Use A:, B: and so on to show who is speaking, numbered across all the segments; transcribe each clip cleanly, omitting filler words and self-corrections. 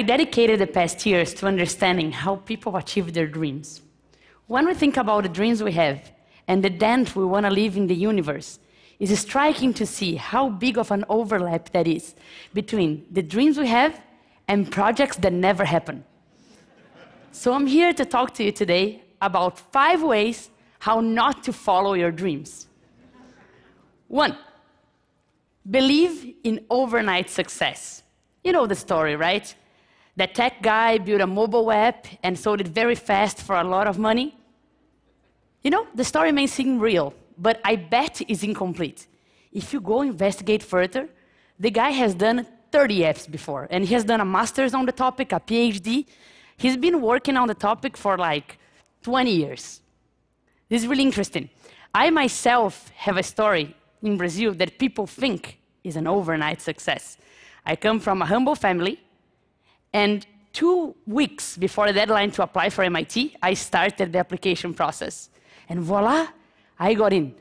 A: I dedicated the past years to understanding how people achieve their dreams. When we think about the dreams we have and the dent we want to leave in the universe, it's striking to see how big of an overlap that is between the dreams we have and projects that never happen. So I'm here to talk to you today about 5 ways how not to follow your dreams. 1, believe in overnight success. You know the story, right? That tech guy built a mobile app and sold it very fast for a lot of money. You know, the story may seem real, but I bet it's incomplete. If you go investigate further, the guy has done 30 apps before, and he has done a master's on the topic, a PhD. He's been working on the topic for like 20 years. This is really interesting. I myself have a story in Brazil that people think is an overnight success. I come from a humble family, and 2 weeks before the deadline to apply for MIT, I started the application process. And voila, I got in.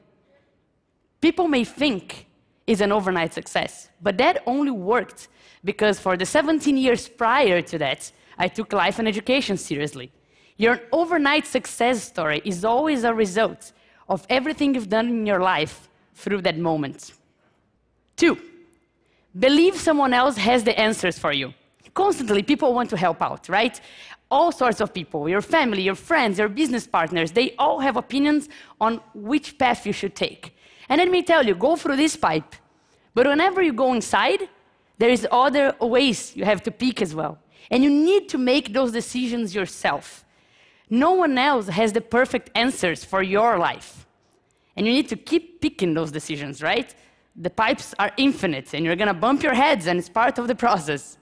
A: People may think it's an overnight success, but that only worked because for the 17 years prior to that, I took life and education seriously. Your overnight success story is always a result of everything you've done in your life through that moment. 2, believe someone else has the answers for you. Constantly, people want to help out, right? All sorts of people, your family, your friends, your business partners, they all have opinions on which path you should take. And let me tell you, go through this pipe. But whenever you go inside, there is other ways you have to pick as well. And you need to make those decisions yourself. No one else has the perfect answers for your life. And you need to keep picking those decisions, right? The pipes are infinite, and you're going to bump your heads, and it's part of the process.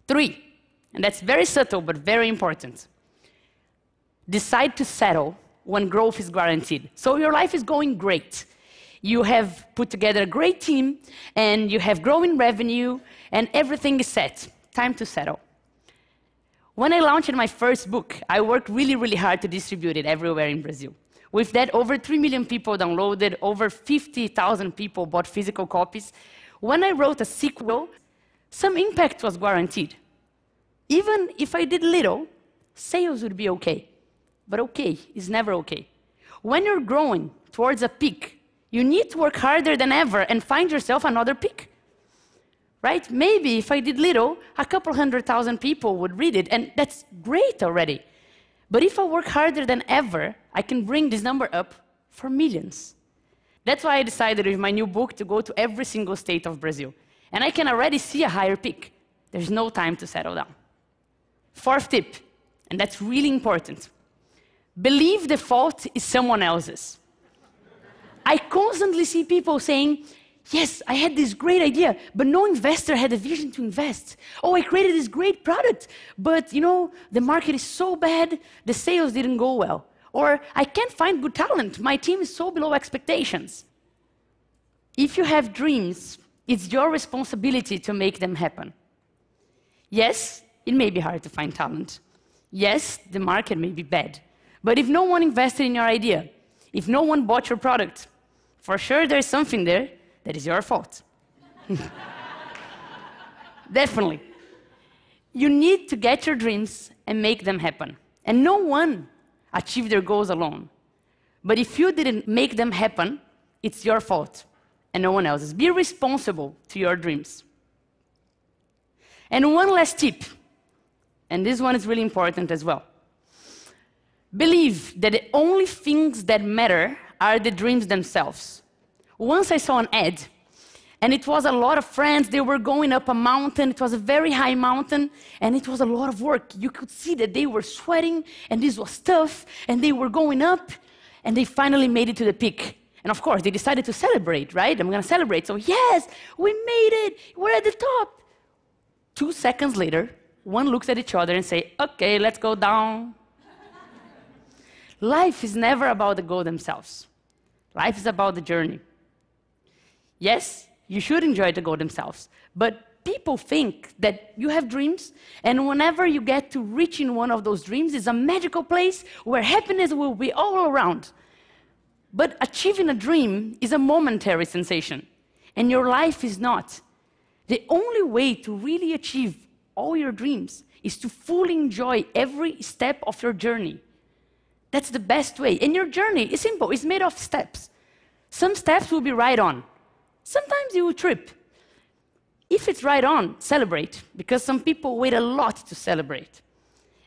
A: 3, and that's very subtle but very important. Decide to settle when growth is guaranteed. So your life is going great. You have put together a great team, and you have growing revenue, and everything is set. Time to settle. When I launched my first book, I worked really, really hard to distribute it everywhere in Brazil. With that, over 3 million people downloaded, over 50,000 people bought physical copies. When I wrote a sequel, some impact was guaranteed. Even if I did little, sales would be okay. But okay is never okay. When you're growing towards a peak, you need to work harder than ever and find yourself another peak. Right? Maybe if I did little, a couple 100,000 people would read it, and that's great already. But if I work harder than ever, I can bring this number up for millions. That's why I decided with my new book to go to every single state of Brazil. And I can already see a higher peak. There's no time to settle down. 4th tip, and that's really important. Believe the fault is someone else's. I constantly see people saying, yes, I had this great idea, but no investor had a vision to invest. Oh, I created this great product, but you know, the market is so bad, the sales didn't go well. Or I can't find good talent, my team is so below expectations. If you have dreams, it's your responsibility to make them happen. Yes, it may be hard to find talent. Yes, the market may be bad. But if no one invested in your idea, if no one bought your product, for sure there's something there that is your fault. Definitely. You need to get your dreams and make them happen. And no one achieved their goals alone. But if you didn't make them happen, it's your fault and no one else's. Be responsible to your dreams. And one last tip, and this one is really important as well. Believe that the only things that matter are the dreams themselves. Once I saw an ad, and it was a lot of friends, they were going up a mountain, it was a very high mountain, and it was a lot of work. You could see that they were sweating, and this was tough, and they were going up, and they finally made it to the peak. And of course, they decided to celebrate, right? I'm gonna celebrate, so yes, we made it, we're at the top. 2 seconds later, one looks at each other and say, okay, let's go down. Life is never about the goal themselves. Life is about the journey. Yes, you should enjoy the goal themselves, but people think that you have dreams, and whenever you get to reaching one of those dreams, it's a magical place where happiness will be all around. But achieving a dream is a momentary sensation, and your life is not. The only way to really achieve all your dreams is to fully enjoy every step of your journey. That's the best way. And your journey is simple. It's made of steps. Some steps will be right on. Sometimes you will trip. If it's right on, celebrate, because some people wait a lot to celebrate.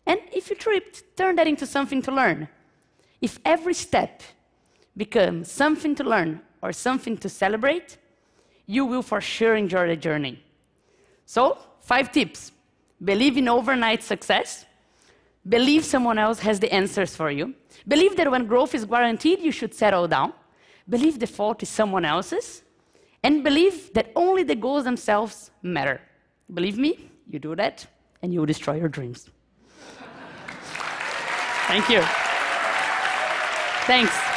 A: And if you tripped, turn that into something to learn. If every step becomes something to learn or something to celebrate, you will for sure enjoy the journey. So, 5 tips. Believe in overnight success. Believe someone else has the answers for you. Believe that when growth is guaranteed, you should settle down. Believe the fault is someone else's. And believe that only the goals themselves matter. Believe me, you do that, and you will destroy your dreams. Thank you. Thanks.